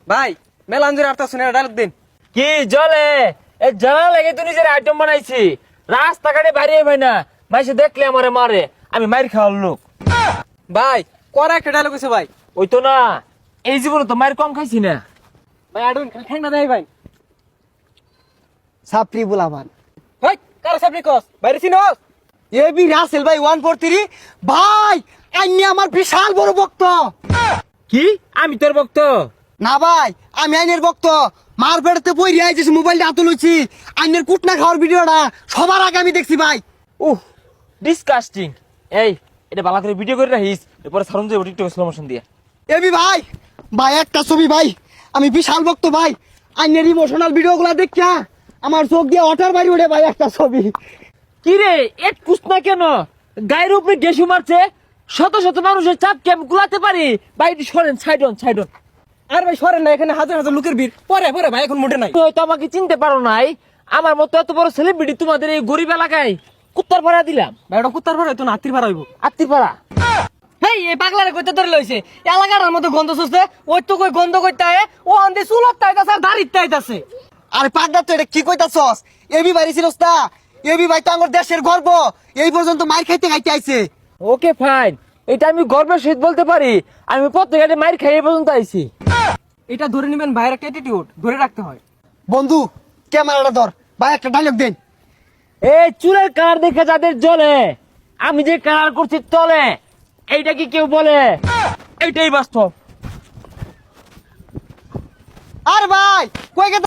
ভাই মেলাঞ্জুর আর্তা শুনে ডায়লগ দিন। কি জলে এই জ্বালা লেগে তুই নিজের আইটেম বানাইছি রাস্তাঘাটে বাড়িয়ে ভাই না মাইসে দেখলে আমারে মারে আমি মাইর খাওয়ার লোক। ভাই করা একটা ডায়লগ হইছে ভাই। ওই তো না এই জীবনে তো মায়ের কম খাইছি না। ভাই আডুন ঠ্যাং না দেয় ভাই। সাপ্রি বুলামান ভাই কার সামনে কস বাইরে চিনোস? এবি রাসেল ভাই 143 ভাই আইনি আমার বিশাল বড় ভক্ত। কি আমি তোর ভক্ত? না ভাই আমি আইনের ভক্ত। মার পেড়তে বই রিয়াইছিস মোবাইলটা হাতে লইছি আইনের কুটনা খাওয়ার ভিডিওটা সবার আগে আমি দেখছি ভাই। উহ ডিসকাস্টিং। এই এটা ভালো করে ভিডিও করে রাখিস এরপরে সারুন যাবো টিকটক স্লো মোশন দিয়ে। এবি ভাই ভাই একটা ছবি ভাই আমি বিশাল ভক্ত ভাই আইনের ইমোশনাল ভিডিওগুলো দেখা আমার চোখ দিয়ে ওঠার বাড়ি উঠে ভাই একটা ছবি। কি রে এক কুস না কেন গায়ের উপরে গেসু মারছে শত শত মানুষের চাপ কি আমি গুলাতে পারি? বাইরে সরেন সাইডন সাইডন। আর ভাই সরেন না, এখানে হাজার হাজার লোকের ভিড়। পরে পরে ভাই এখন মোটে নাই। তুমি হয়তো আমাকে চিনতে পারো নাই, আমার মতো এত বড় সেলিব্রিটি তোমাদের এই গরিব এলাকায় কুত্তার ভাড়া দিলাম। ভাই ওটা কুত্তার ভাড়া হইতো না, হাতির ভাড়া হইব। আত্মীর ভাড়া হেই এই পাগলারে কইতে ধরে লইছে এলাকার মতো গন্ধ শুষছে। ওই তো কই গন্ধ কইতে আয় ও আন্দে চুলত তাইতাছে আর দাড়িত তাইতাছে। আরে পাগলা তো এটা কি কইতাছস? এবি বাড়ি ছিলস না? এবি ভাই তো আমার দেশের গর্ব, এই পর্যন্ত মার খাইতে খাইতে আইছে। ওকে ফাইন, এটা আমি গর্বের সহিত বলতে পারি আমি প্রত্যেকটা মাইর খাই এই পর্যন্ত আইছি। এটা ধরে নেবেন ভাইয়ের একটা অ্যাটিটিউড, ধরে রাখতে হয়। বন্ধু ক্যামেরাটা ধর ভাই একটা ডায়লগ দেন। এই চুলের কালার দেখে যাদের জ্বলে আমি যে কালার করছি তলে এইটা কি কেউ বলে? এইটাই বাস্তব। আর ভাই কই গেছে